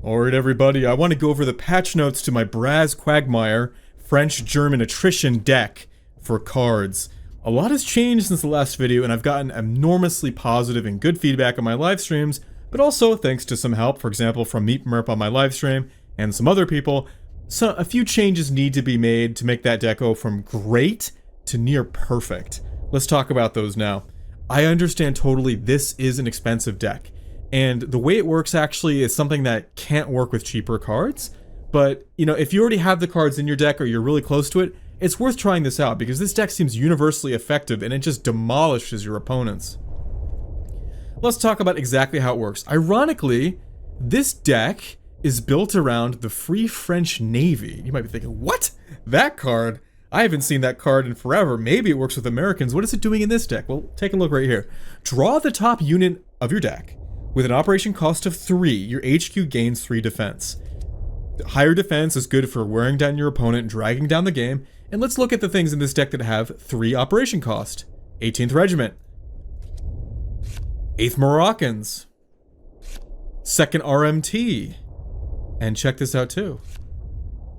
Alright everybody, I want to go over the patch notes to my Braz Quagmire French-German attrition deck for cards. A lot has changed since the last video, and I've gotten enormously positive and good feedback on my live streams, but also thanks to some help, for example from Meep on my live stream, and some other people, so a few changes need to be made to make that deck go from great to near perfect. Let's talk about those now. I understand totally this is an expensive deck. And the way it works actually is something that can't work with cheaper cards. But, you know, if you already have the cards in your deck or you're really close to it, it's worth trying this out because this deck seems universally effective and it just demolishes your opponents. Let's talk about exactly how it works. Ironically, this deck is built around the Free French Navy. You might be thinking, what? That card? I haven't seen that card in forever. Maybe it works with Americans. What is it doing in this deck? Well, take a look right here. Draw the top unit of your deck. With an operation cost of 3, your HQ gains 3 defense. Higher defense is good for wearing down your opponent and dragging down the game. And let's look at the things in this deck that have 3 operation cost. 18th Regiment. 8th Moroccans. 2nd RMT. And check this out too.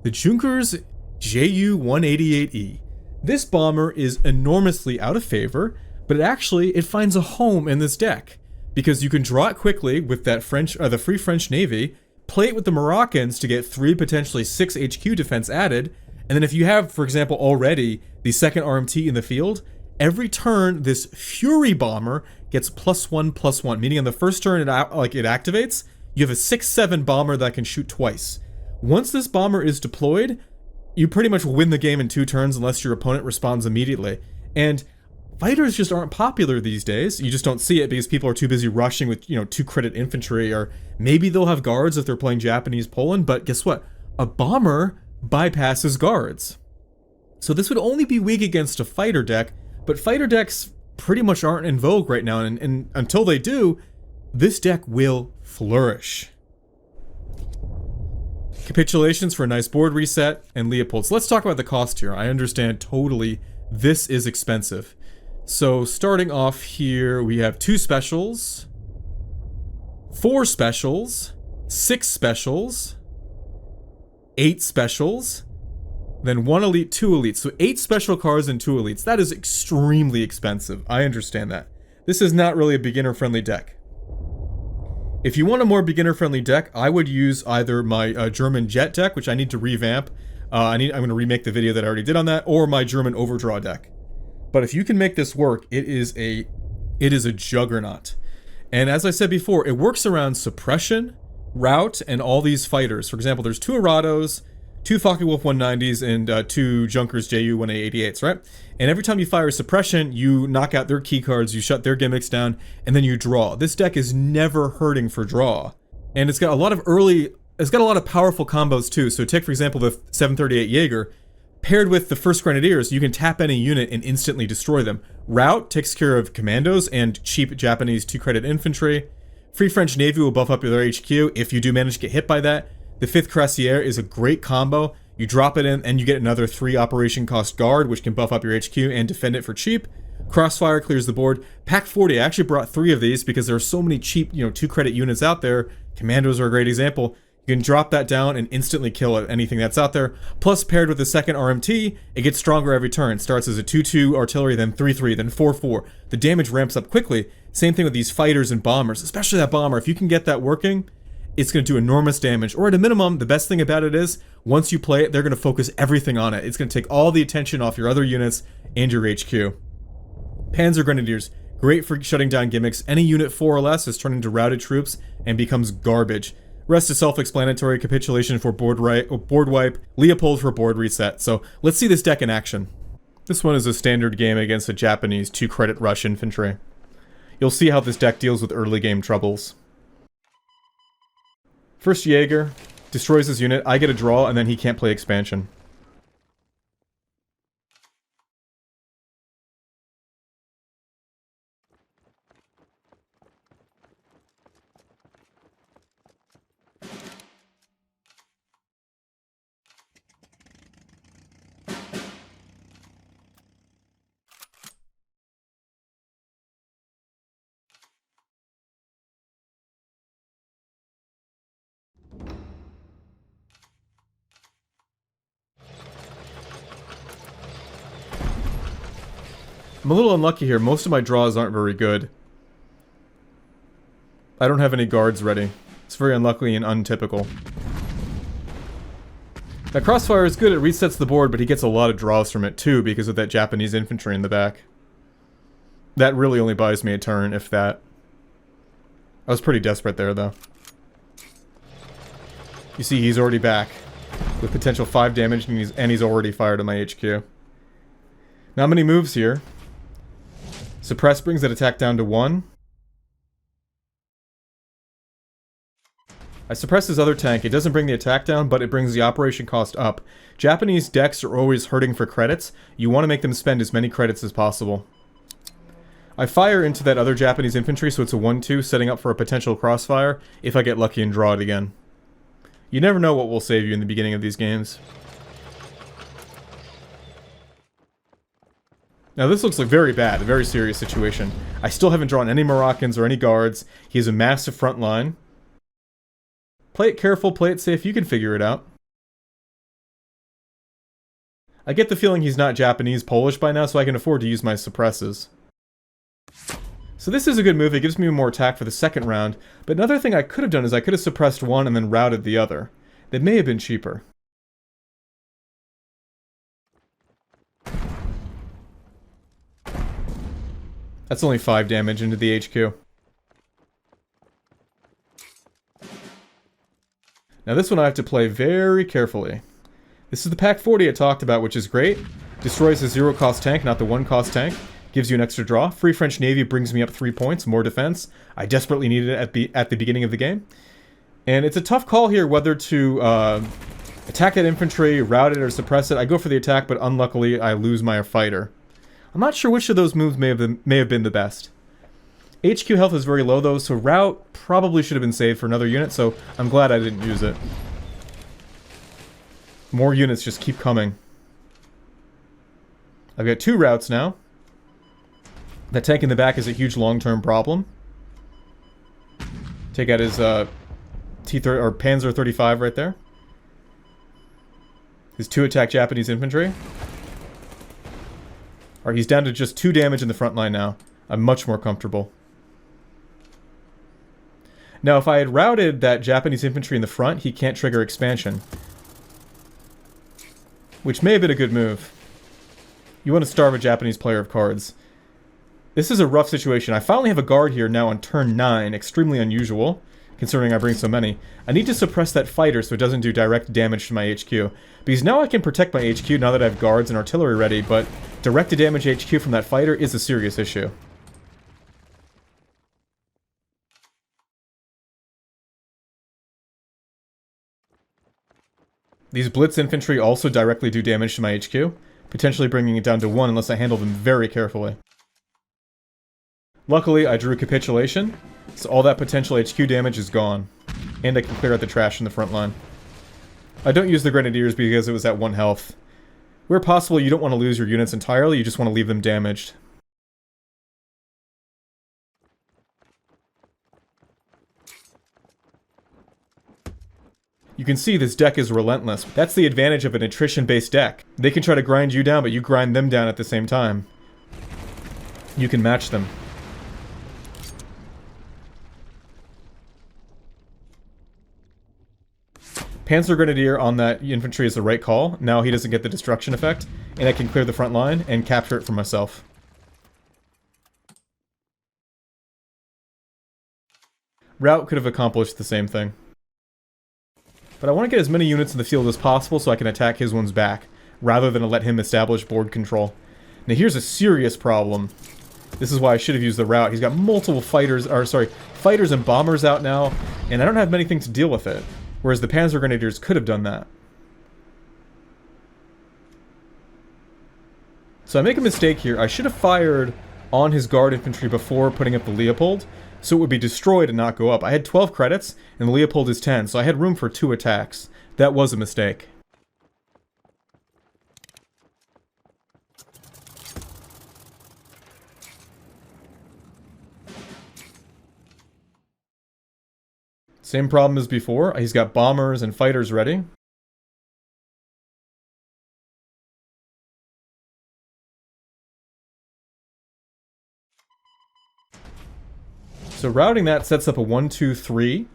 The Junkers Ju-188E. This bomber is enormously out of favor, but it finds a home in this deck. Because you can draw it quickly with that the Free French Navy, play it with the Moroccans to get 3, potentially 6 HQ defense added, and then if you have, for example, already the 2nd RMT in the field, every turn this Fury bomber gets +1/+1, meaning on the first turn it activates, you have a 6/7 bomber that can shoot twice. Once this bomber is deployed, you pretty much win the game in 2 turns unless your opponent responds immediately. And fighters just aren't popular these days. You just don't see it because people are too busy rushing with, 2 credit infantry, or maybe they'll have guards if they're playing Japanese Poland, but guess what? A bomber bypasses guards. So this would only be weak against a fighter deck, but fighter decks pretty much aren't in vogue right now, and until they do, this deck will flourish. Capitulations for a nice board reset, and Leopold. So let's talk about the cost here. I understand totally this is expensive. So starting off here, we have 2 specials, 4 specials, 6 specials, 8 specials, then 1 elite, 2 elites. So 8 special cards and 2 elites. That is extremely expensive. I understand that. This is not really a beginner-friendly deck. If you want a more beginner-friendly deck, I would use either my German Jet deck, which I need to revamp. I'm going to remake the video that I already did on that, or my German Overdraw deck. But if you can make this work, it is a juggernaut. And as I said before, it works around suppression, ROUT, and all these fighters. For example, there's 2 Arados, 2 Focke-Wulf 190s, and 2 Junkers Ju-188s, right? And every time you fire a suppression, you knock out their key cards, you shut their gimmicks down, and then you draw. This deck is never hurting for draw. And it's got a lot of powerful combos too. So take, for example, the 738 Jaeger. Paired with the 1st Grenadiers, you can tap any unit and instantly destroy them. ROUT takes care of commandos and cheap Japanese 2 credit infantry. Free French Navy will buff up their HQ if you do manage to get hit by that. The 5th CUIRASSIERS is a great combo. You drop it in and you get another 3 operation cost guard, which can buff up your HQ and defend it for cheap. CROSSFIRE clears the board. Pack 40, I actually brought 3 of these because there are so many cheap, 2 credit units out there. Commandos are a great example. You can drop that down and instantly kill anything that's out there. Plus, paired with the 2nd RMT, it gets stronger every turn. It starts as a 2/2 artillery, then 3/3, then 4/4. The damage ramps up quickly. Same thing with these fighters and bombers, especially that bomber. If you can get that working, it's going to do enormous damage. Or at a minimum, the best thing about it is, once you play it, they're going to focus everything on it. It's going to take all the attention off your other units and your HQ. PANZERGRENADIERS. Great for shutting down gimmicks. Any unit 4 or less is turned into routed troops and becomes garbage. Rest is self-explanatory. Capitulation for board wipe, Leopold for board reset. So let's see this deck in action. This one is a standard game against a Japanese 2 credit rush infantry. You'll see how this deck deals with early game troubles. First Jaeger destroys his unit, I get a draw, and then he can't play expansion. I'm a little unlucky here. Most of my draws aren't very good. I don't have any guards ready. It's very unlucky and untypical. Now, Crossfire is good. It resets the board, but he gets a lot of draws from it, too, because of that Japanese infantry in the back. That really only buys me a turn, if that. I was pretty desperate there, though. You see, he's already back. With potential 5 damage, and he's already fired at my HQ. Not many moves here. Suppress brings that attack down to 1. I suppress his other tank. It doesn't bring the attack down, but it brings the operation cost up. Japanese decks are always hurting for credits. You want to make them spend as many credits as possible. I fire into that other Japanese infantry, so it's a 1-2, setting up for a potential crossfire, if I get lucky and draw it again. You never know what will save you in the beginning of these games. Now this looks like very bad, a very serious situation. I still haven't drawn any Moroccans or any guards. He has a massive front line. Play it careful, play it safe, you can figure it out. I get the feeling he's not Japanese Polish by now, so I can afford to use my suppresses. So this is a good move, it gives me more attack for the second round, but another thing I could have done is I could have suppressed one and then routed the other. That may have been cheaper. That's only 5 damage into the HQ. Now this one I have to play very carefully. This is the Pack 40 I talked about, which is great. Destroys a 0-cost tank, not the 1-cost tank. Gives you an extra draw. Free French Navy brings me up 3 points, more defense. I desperately needed it at the beginning of the game. And it's a tough call here whether to attack that infantry, rout it, or suppress it. I go for the attack, but unluckily I lose my fighter. I'm not sure which of those moves may have been the best. HQ health is very low though, so rout probably should have been saved for another unit, so I'm glad I didn't use it. More units just keep coming. I've got 2 routes now. That tank in the back is a huge long-term problem. Take out his T-30 or Panzer 35 right there. His 2-attack Japanese infantry. Alright, he's down to just 2 damage in the front line now. I'm much more comfortable. Now, if I had routed that Japanese infantry in the front, he can't trigger expansion. Which may have been a good move. You want to starve a Japanese player of cards. This is a rough situation. I finally have a guard here now on turn 9. Extremely unusual, considering I bring so many. I need to suppress that fighter so it doesn't do direct damage to my HQ. Because now I can protect my HQ now that I have guards and artillery ready, but direct to damage HQ from that fighter is a serious issue. These Blitz infantry also directly do damage to my HQ, potentially bringing it down to 1 unless I handle them very carefully. Luckily, I drew Capitulation, so all that potential HQ damage is gone, and I can clear out the trash in the front line. I don't use the Grenadiers because it was at 1 health. Where possible, you don't want to lose your units entirely, you just want to leave them damaged. You can see this deck is relentless. That's the advantage of an attrition-based deck. They can try to grind you down, but you grind them down at the same time. You can match them. PANZERGRENADIER on that infantry is the right call. Now he doesn't get the destruction effect, and I can clear the front line and capture it for myself. ROUT could have accomplished the same thing. But I want to get as many units in the field as possible so I can attack his ones back, rather than let him establish board control. Now here's a serious problem. This is why I should have used the ROUT. He's got multiple fighters and bombers out now, and I don't have anything to deal with it. Whereas the PANZERGRENADIERs could have done that. So I make a mistake here. I should have fired on his guard infantry before putting up the Leopold, so it would be destroyed and not go up. I had 12 credits, and the Leopold is 10, so I had room for 2 attacks. That was a mistake. Same problem as before. He's got bombers and fighters ready. So routing that sets up a 1-2-3,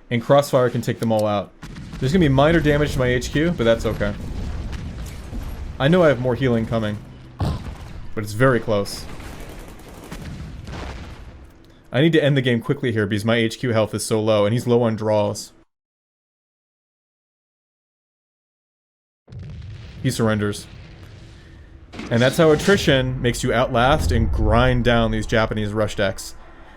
and Crossfire can take them all out. There's gonna be minor damage to my HQ, but that's okay. I know I have more healing coming, but it's very close. I need to end the game quickly here because my HQ health is so low, and he's low on draws. He surrenders. And that's how attrition makes you outlast and grind down these Japanese rush decks.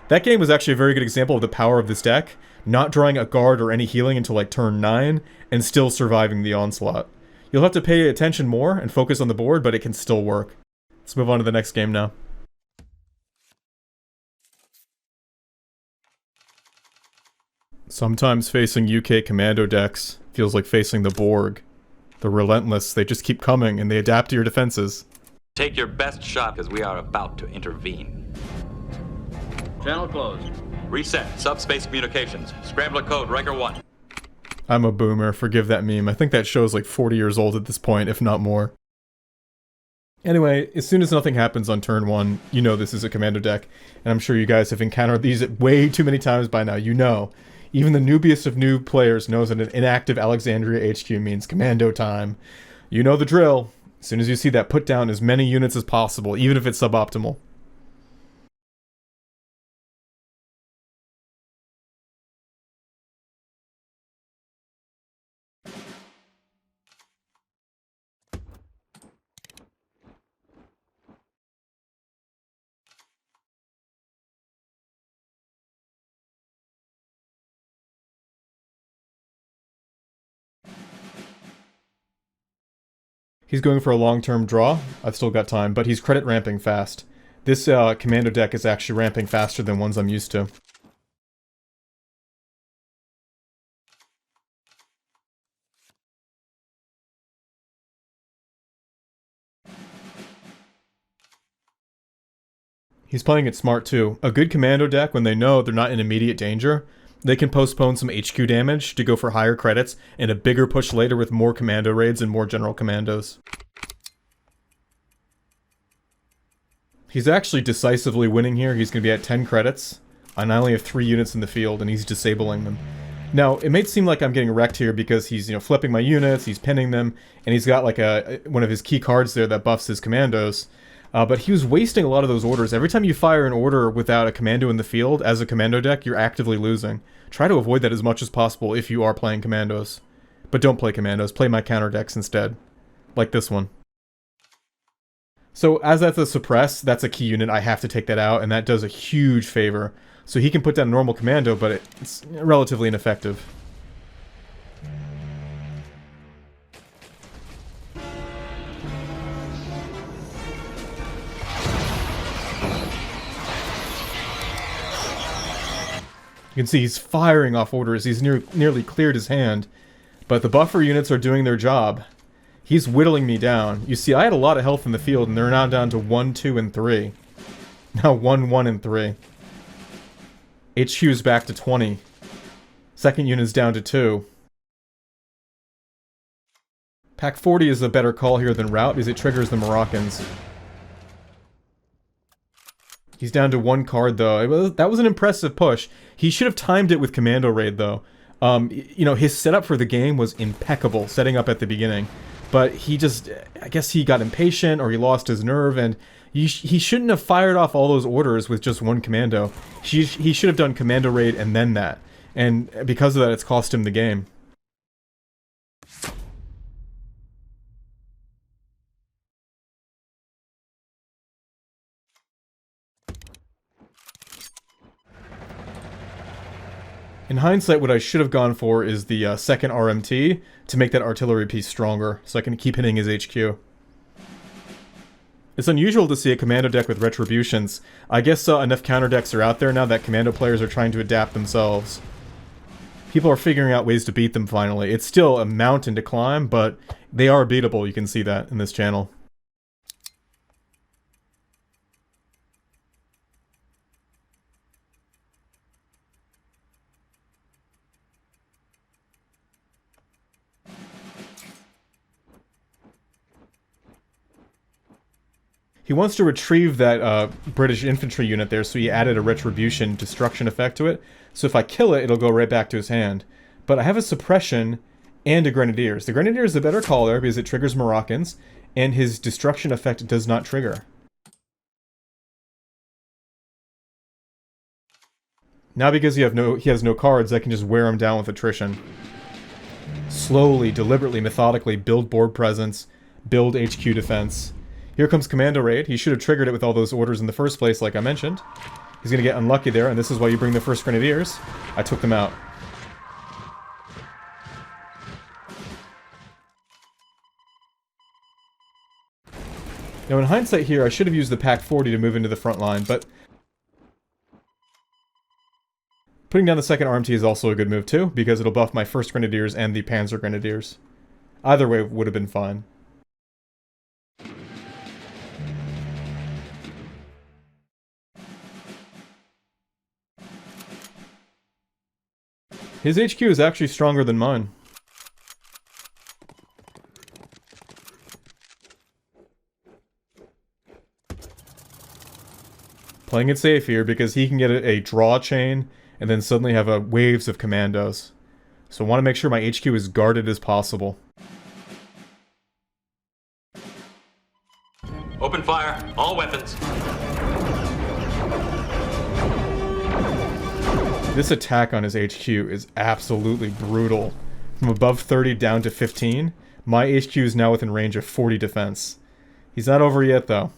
That game was actually a very good example of the power of this deck, not drawing a guard or any healing until like turn 9, and still surviving the onslaught. You'll have to pay attention more and focus on the board, but it can still work. Let's move on to the next game now. Sometimes facing UK commando decks feels like facing the Borg. They're relentless, they just keep coming, and they adapt to your defenses. Take your best shot, because we are about to intervene. Channel closed. Reset. Subspace communications. Scrambler code, Riker 1. I'm a boomer, forgive that meme. I think that show's like 40 years old at this point, if not more. Anyway, as soon as nothing happens on turn 1, you know this is a commando deck, and I'm sure you guys have encountered these way too many times by now, you know. Even the noobiest of noob players knows that an inactive Alexandria HQ means commando time. You know the drill. As soon as you see that, put down as many units as possible, even if it's suboptimal. He's going for a long-term draw. I've still got time, but he's credit ramping fast. This commando deck is actually ramping faster than ones I'm used to. He's playing it smart too. A good commando deck, when they know they're not in immediate danger, they can postpone some HQ damage to go for higher credits and a bigger push later with more commando raids and more general commandos. He's actually decisively winning here. He's going to be at 10 credits, and I only have 3 units in the field, and he's disabling them. Now, it may seem like I'm getting wrecked here because he's, flipping my units, he's pinning them, and he's got like one of his key cards there that buffs his commandos. But he was wasting a lot of those orders. Every time you fire an order without a commando in the field, as a commando deck, you're actively losing. Try to avoid that as much as possible if you are playing commandos. But don't play commandos, play my counter decks instead. Like this one. So, as that's a suppress, that's a key unit, I have to take that out, and that does a huge favor. So he can put down a normal commando, but it's relatively ineffective. You can see he's firing off orders. He's nearly cleared his hand. But the buffer units are doing their job. He's whittling me down. You see, I had a lot of health in the field, and they're now down to 1, 2, and 3. Now 1, 1, and 3. HQ's back to 20. Second unit's down to 2. Pack 40 is a better call here than ROUT, because it triggers the Moroccans. He's down to 1 card, though. That was an impressive push. He should have timed it with Commando Raid, though. His setup for the game was impeccable, setting up at the beginning. But he just, I guess he got impatient, or he lost his nerve, and he shouldn't have fired off all those orders with just 1 commando. He should have done Commando Raid and then that. And because of that, it's cost him the game. In hindsight, what I should have gone for is the second RMT to make that artillery piece stronger, so I can keep hitting his HQ. It's unusual to see a commando deck with retributions. I guess enough counter decks are out there now that commando players are trying to adapt themselves. People are figuring out ways to beat them finally. It's still a mountain to climb, but they are beatable, you can see that in this channel. He wants to retrieve that British infantry unit there, so he added a retribution destruction effect to it. So if I kill it, it'll go right back to his hand. But I have a suppression and a Grenadiers. The Grenadier is a better call there because it triggers Moroccans, and his destruction effect does not trigger. Now because he has no cards, I can just wear him down with attrition. Slowly, deliberately, methodically build board presence, build HQ defense. Here comes Commando Raid. He should have triggered it with all those orders in the first place, like I mentioned. He's going to get unlucky there, and this is why you bring the first Grenadiers. I took them out. Now in hindsight here, I should have used the Pack 40 to move into the front line, but putting down the second RMT is also a good move too, because it'll buff my first Grenadiers and the Panzergrenadiers. Either way would have been fine. His HQ is actually stronger than mine. Playing it safe here because he can get a draw chain and then suddenly have waves of commandos. So I want to make sure my HQ is guarded as possible. Open fire, all weapons. This attack on his HQ is absolutely brutal. From above 30 down to 15, my HQ is now within range of 40 defense. He's not over yet though.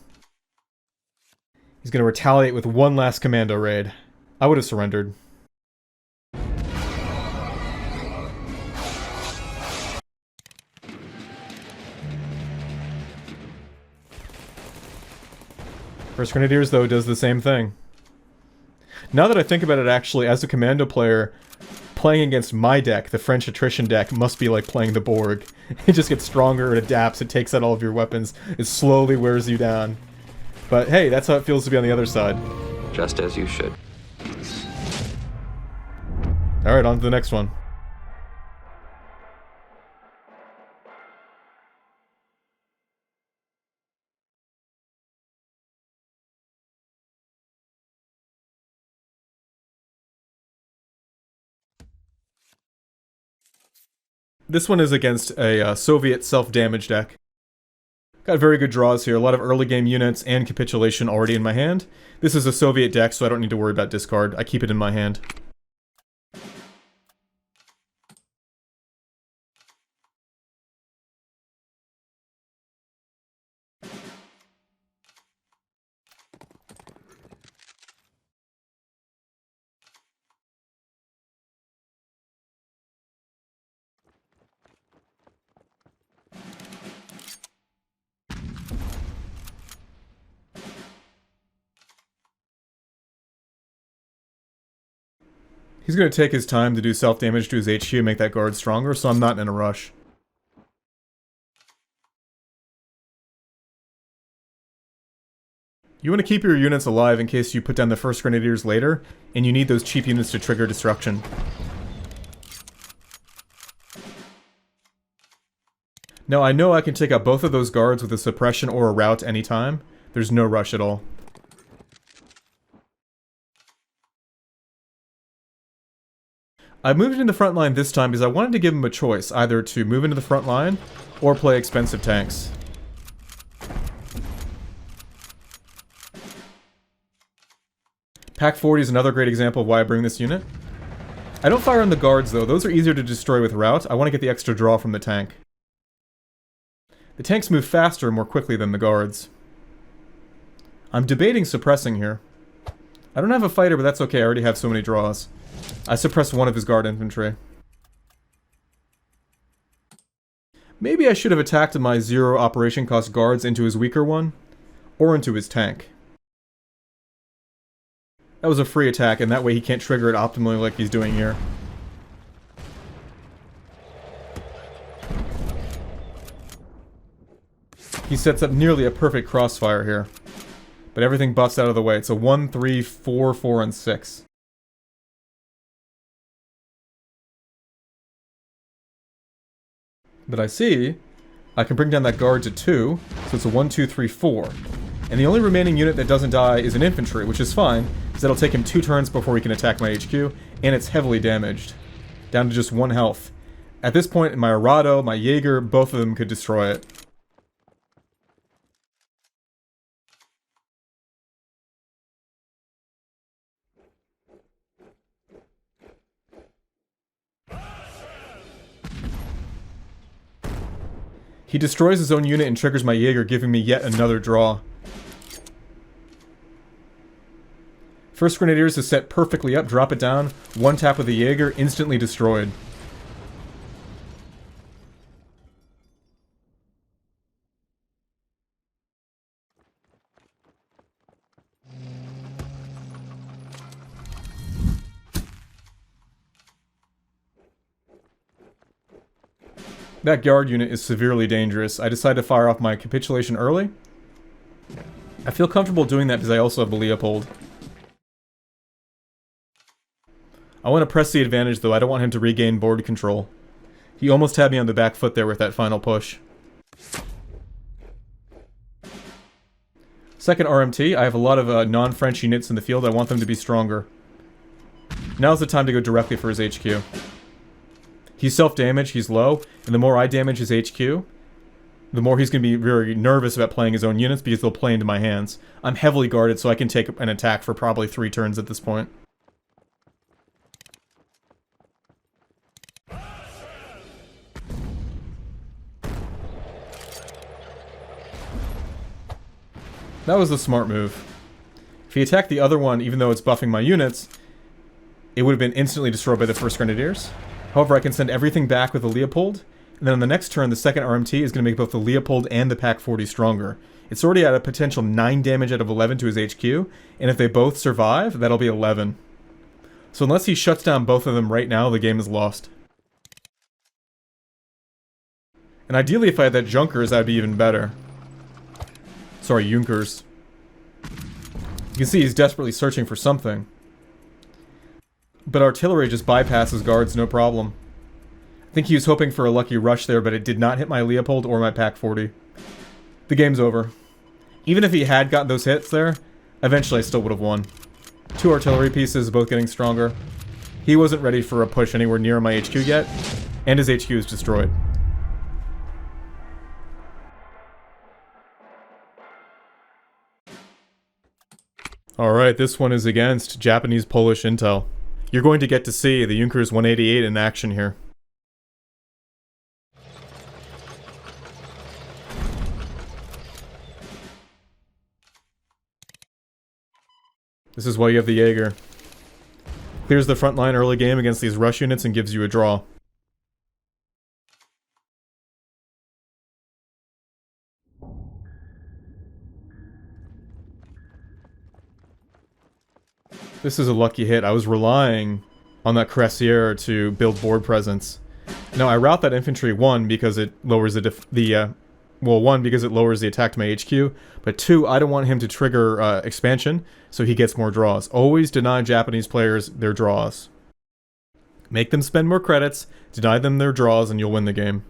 He's going to retaliate with one last commando raid. I would have surrendered. First Grenadiers, though, does the same thing. Now that I think about it, actually, as a commando player, playing against my deck, the French attrition deck, must be like playing the Borg. It just gets stronger, it adapts, it takes out all of your weapons, it slowly wears you down. But hey, that's how it feels to be on the other side. Just as you should. Alright, on to the next one. This one is against a Soviet self-damage deck. Got very good draws here, a lot of early game units and capitulation already in my hand. This is a Soviet deck, so I don't need to worry about discard. I keep it in my hand. He's going to take his time to do self-damage to his HQ and make that guard stronger, so I'm not in a rush. You want to keep your units alive in case you put down the first Grenadiers later, and you need those cheap units to trigger destruction. Now I know I can take out both of those guards with a suppression or a rout anytime. There's no rush at all. I moved into the front line this time because I wanted to give him a choice, either to move into the front line or play expensive tanks. Pack 40 is another great example of why I bring this unit. I don't fire on the guards though, those are easier to destroy with rout. I want to get the extra draw from the tank. The tanks move faster more quickly than the guards. I'm debating suppressing here. I don't have a fighter, but that's okay, I already have so many draws. I suppressed one of his guard infantry. Maybe I should have attacked my 0 operation cost guards into his weaker one, or into his tank. That was a free attack, and that way he can't trigger it optimally like he's doing here. He sets up nearly a perfect crossfire here. But everything buffs out of the way. It's a 1, 3, 4, 4, and 6. But I see, I can bring down that guard to 2, so it's a 1, 2, 3, 4. And the only remaining unit that doesn't die is an infantry, which is fine, because that'll take him 2 turns before he can attack my HQ, and it's heavily damaged. Down to just 1 health. At this point, my ARADO, my JÄGER, both of them could destroy it. He destroys his own unit and triggers my JÄGER, giving me yet another draw. First Grenadiers is set perfectly up, drop it down, 1 tap with the JÄGER, instantly destroyed. That guard unit is severely dangerous. I decided to fire off my capitulation early. I feel comfortable doing that because I also have the Leopold. I want to press the advantage though, I don't want him to regain board control. He almost had me on the back foot there with that final push. Second RMT, I have a lot of non-French units in the field, I want them to be stronger. Now's the time to go directly for his HQ. He's self-damaged, he's low, and the more I damage his HQ, the more he's going to be very nervous about playing his own units because they'll play into my hands. I'm heavily guarded, so I can take an attack for probably 3 turns at this point. That was the smart move. If he attacked the other one, even though it's buffing my units, it would have been instantly destroyed by the first Grenadiers. However, I can send everything back with the Leopold, and then on the next turn, the second RMT is going to make both the Leopold and the Pack 40 stronger. It's already at a potential 9 damage out of 11 to his HQ, and if they both survive, that'll be 11. So unless he shuts down both of them right now, the game is lost. And ideally, if I had that Junkers, that'd be even better. Sorry, Junkers. You can see he's desperately searching for something. But artillery just bypasses guards, no problem. I think he was hoping for a lucky rush there, but it did not hit my Leopold or my Pack 40. The game's over. Even if he had gotten those hits there, eventually I still would have won. 2 artillery pieces, both getting stronger. He wasn't ready for a push anywhere near my HQ yet, and his HQ is destroyed. Alright, this one is against Japanese-Polish intel. You're going to get to see the Junkers 188 in action here. This is why you have the JÄGER. Clears the front line early game against these rush units and gives you a draw. This is a lucky hit. I was relying on that CUIRASSIERS to build board presence. Now I route that infantry 1 because it lowers well, 1 because it lowers the attack to my HQ, but 2, I don't want him to trigger expansion, so he gets more draws. Always deny Japanese players their draws. Make them spend more credits, deny them their draws, and you'll win the game.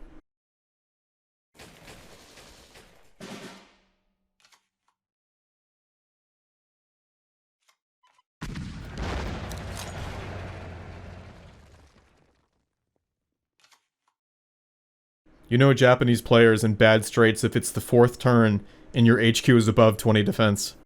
You know Japanese players in bad straits if it's the 4th turn and your HQ is above 20 defense.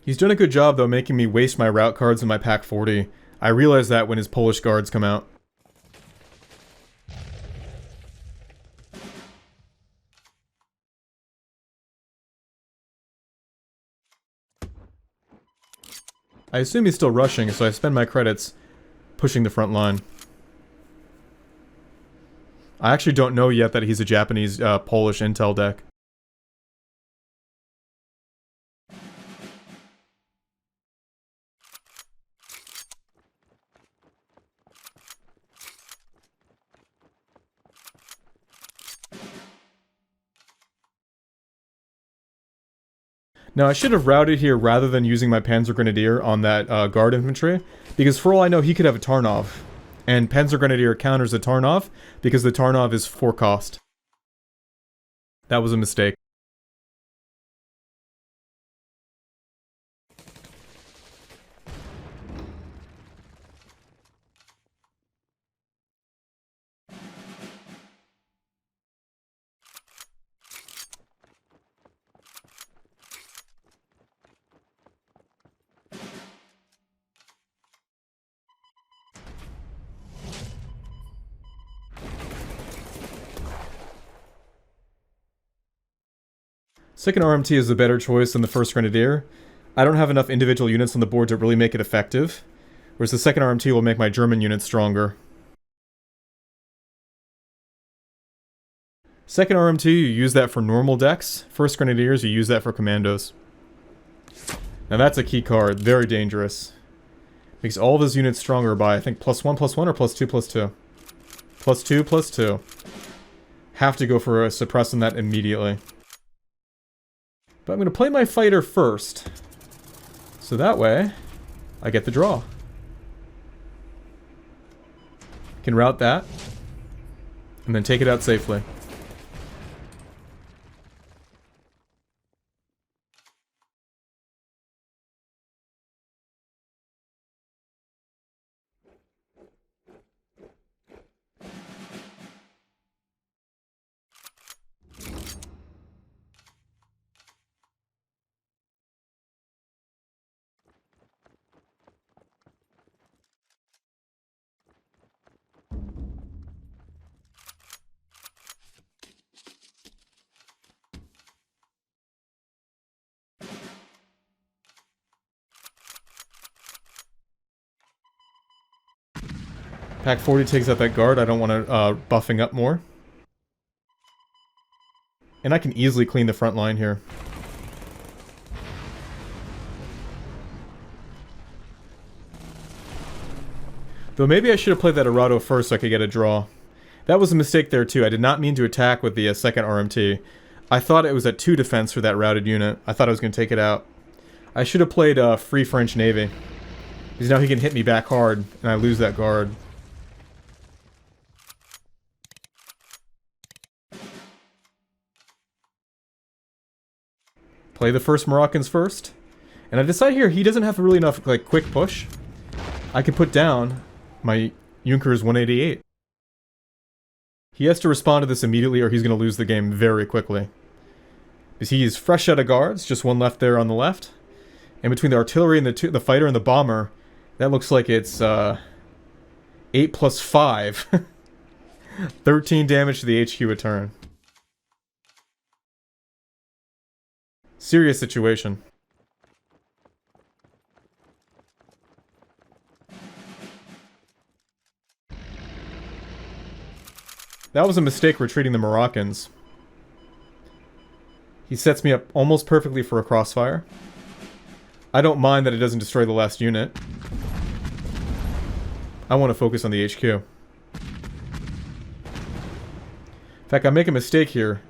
He's done a good job, though, making me waste my route cards in my Pack 40. I realize that when his Polish guards come out. I assume he's still rushing, so I spend my credits pushing the front line. I actually don't know yet that he's a Japanese Polish intel deck. Now, I should have routed here rather than using my Panzergrenadier on that guard infantry, because for all I know, he could have a Tarnov. And Panzergrenadier counters a Tarnov, because the Tarnov is 4 cost. That was a mistake. Second RMT is a better choice than the first Grenadier. I don't have enough individual units on the board to really make it effective, whereas the second RMT will make my German units stronger. Second RMT, you use that for normal decks. First Grenadiers, you use that for commandos. Now that's a key card, very dangerous. Makes all of his units stronger by, I think, +1/+1 or +2/+2. +2/+2. Have to go for a suppress on that immediately. But I'm going to play my fighter first. So that way, I get the draw. Can route that. And then take it out safely. Pack 40 takes out that guard. I don't want to buffing up more. And I can easily clean the front line here. Though maybe I should have played that ARADO first so I could get a draw. That was a mistake there too. I did not mean to attack with the second RMT. I thought it was at 2 defense for that routed unit. I thought I was going to take it out. I should have played Free French Navy. Because now he can hit me back hard, and I lose that guard. Play the first Moroccans first. And I decide here he doesn't have really enough like quick push. I can put down my Junkers 188. He has to respond to this immediately or he's going to lose the game very quickly. Because he is fresh out of guards, just one left there on the left. And between the artillery and the fighter and the bomber, that looks like it's 8 plus 5. 13 damage to the HQ a turn. Serious situation. That was a mistake retreating the Moroccans. He sets me up almost perfectly for a crossfire. I don't mind that it doesn't destroy the last unit. I want to focus on the HQ. In fact, I make a mistake here.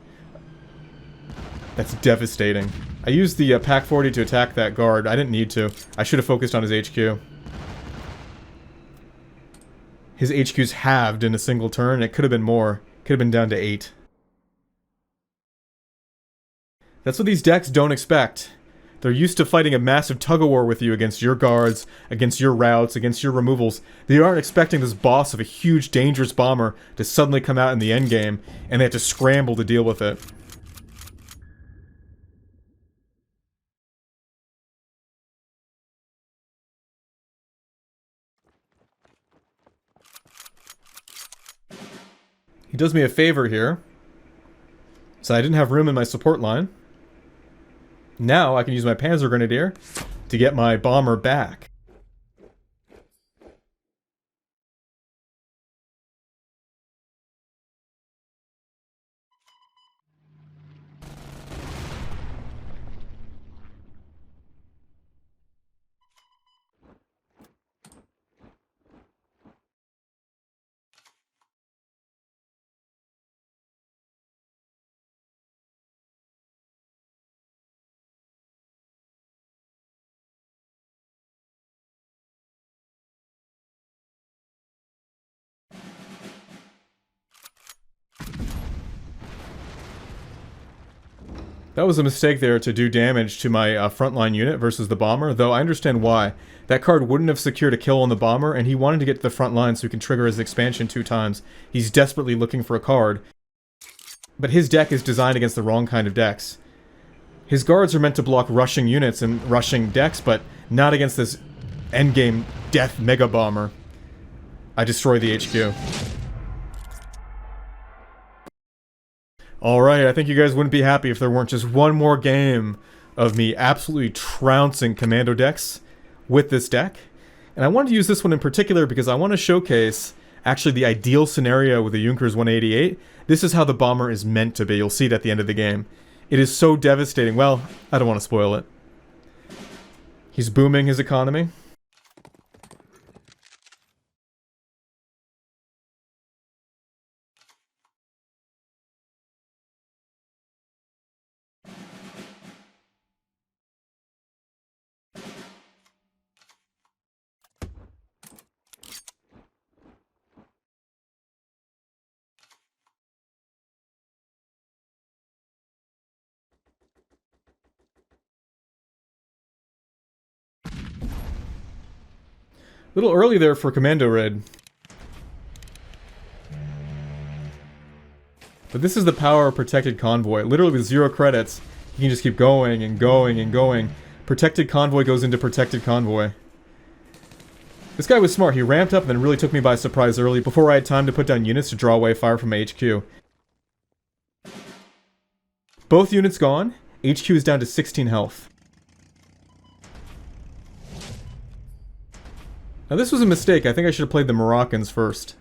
That's devastating. I used the Pack 40 to attack that guard. I didn't need to. I should have focused on his HQ. His HQ's halved in a single turn. It could have been more. Could have been down to 8. That's what these decks don't expect. They're used to fighting a massive tug-of-war with you against your guards, against your routes, against your removals. They aren't expecting this boss of a huge, dangerous bomber to suddenly come out in the endgame, and they have to scramble to deal with it. He does me a favor here. So I didn't have room in my support line. Now I can use my Panzergrenadier to get my bomber back. That was a mistake there to do damage to my frontline unit versus the bomber, though I understand why. That card wouldn't have secured a kill on the bomber, and he wanted to get to the front line so he can trigger his expansion 2 times. He's desperately looking for a card. But his deck is designed against the wrong kind of decks. His guards are meant to block rushing units and rushing decks, but not against this endgame death mega bomber. I destroy the HQ. Alright, I think you guys wouldn't be happy if there weren't just one more game of me absolutely trouncing commando decks with this deck. And I wanted to use this one in particular because I want to showcase actually the ideal scenario with the Junkers 188. This is how the bomber is meant to be. You'll see it at the end of the game. It is so devastating. Well, I don't want to spoil it. He's booming his economy. A little early there for Commando Red. But this is the power of Protected Convoy. Literally with 0 credits, you can just keep going and going and going. Protected Convoy goes into Protected Convoy. This guy was smart. He ramped up and then really took me by surprise early before I had time to put down units to draw away fire from my HQ. Both units gone. HQ is down to 16 health. Now this was a mistake. I think I should have played the Moroccans first.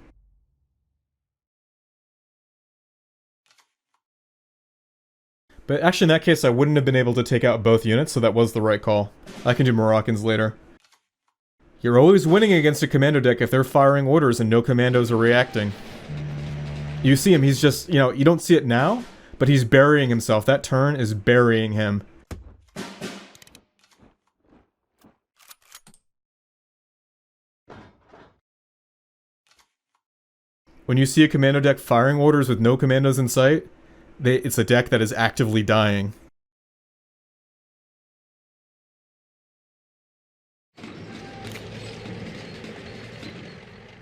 But actually in that case I wouldn't have been able to take out both units, so that was the right call. I can do Moroccans later. You're always winning against a commando deck if they're firing orders and no commandos are reacting. You see him, he's just, you know, you don't see it now, but he's burying himself. That turn is burying him. When you see a commando deck firing orders with no commandos in sight, it's a deck that is actively dying.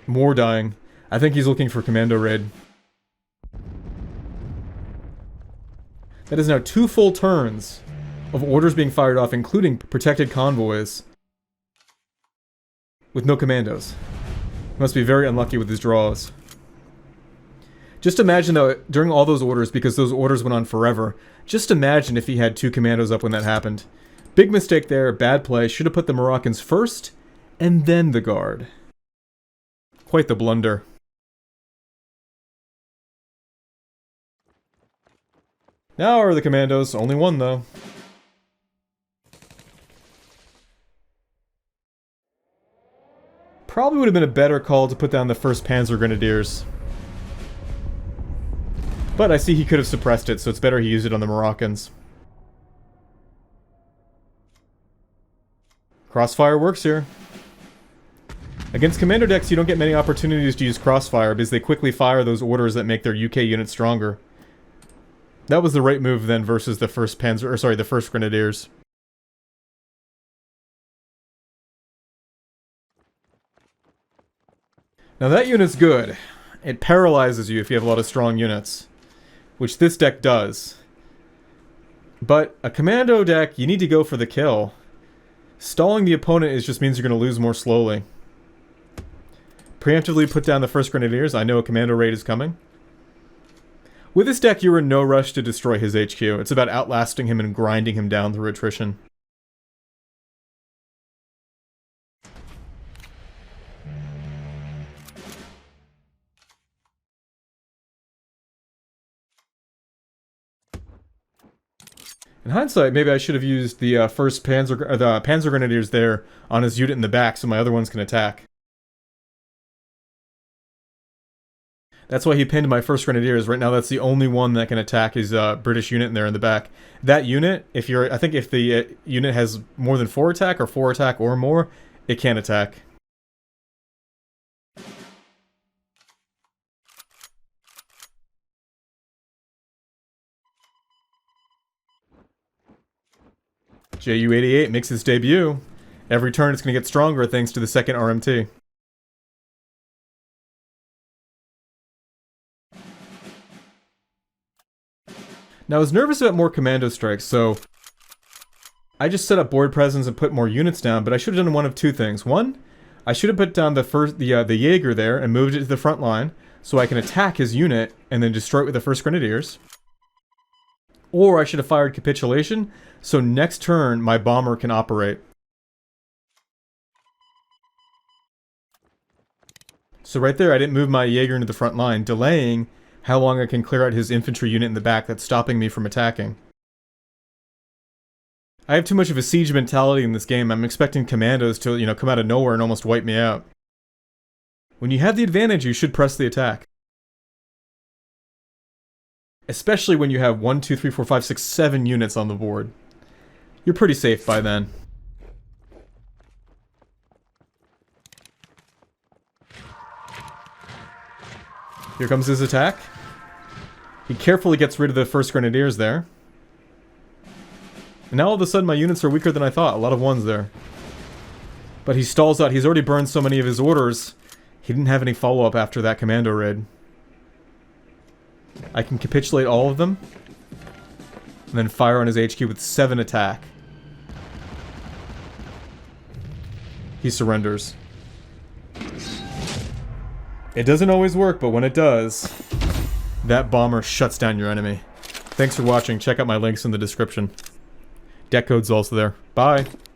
More dying. I think he's looking for commando raid. That is now 2 full turns of orders being fired off, including protected convoys, with no commandos. He must be very unlucky with his draws. Just imagine though, during all those orders, because those orders went on forever, just imagine if he had 2 commandos up when that happened. Big mistake there, bad play, should have put the Moroccans first, and then the guard. Quite the blunder. Now are the commandos, only 1 though. Probably would have been a better call to put down the first Panzergrenadiers. But I see he could have suppressed it, so it's better he used it on the Moroccans. Crossfire works here. Against commando decks, you don't get many opportunities to use Crossfire because they quickly fire those orders that make their UK units stronger. That was the right move then versus the first the first Grenadiers. Now that unit's good. It paralyzes you if you have a lot of strong units, which this deck does. But a commando deck, you need to go for the kill. Stalling the opponent just means you're going to lose more slowly. Preemptively put down the first Grenadiers. I know a commando raid is coming. With this deck, you're in no rush to destroy his HQ. It's about outlasting him and grinding him down through attrition. In hindsight, maybe I should have used the first Panzer Grenadiers there on his unit in the back so my other ones can attack. That's why he pinned my first Grenadiers. Right now that's the only one that can attack his British unit in there in the back. That unit, I think if the unit has more than 4 attack or 4 attack or more, it can't attack. Ju-88 makes its debut. Every turn it's going to get stronger thanks to the second RMT. Now I was nervous about more commando strikes, so I just set up board presence and put more units down, but I should have done one of two things. One, I should have put down the Jaeger there and moved it to the front line, so I can attack his unit and then destroy it with the first Grenadiers. Or I should have fired Capitulation, so next turn my bomber can operate. So right there I didn't move my Jaeger into the front line, delaying how long I can clear out his infantry unit in the back that's stopping me from attacking. I have too much of a siege mentality in this game. I'm expecting commandos to, you know, come out of nowhere and almost wipe me out. When you have the advantage, you should press the attack. Especially when you have 1, 2, 3, 4, 5, 6, 7 units on the board. You're pretty safe by then. Here comes his attack. He carefully gets rid of the first Grenadiers there. And now all of a sudden my units are weaker than I thought. A lot of ones there. But he stalls out. He's already burned so many of his orders. He didn't have any follow-up after that commando raid. I can capitulate all of them. And then fire on his HQ with 7 attack. He surrenders. It doesn't always work, but when it does, that bomber shuts down your enemy. Thanks for watching. Check out my links in the description. Deck code's also there. Bye!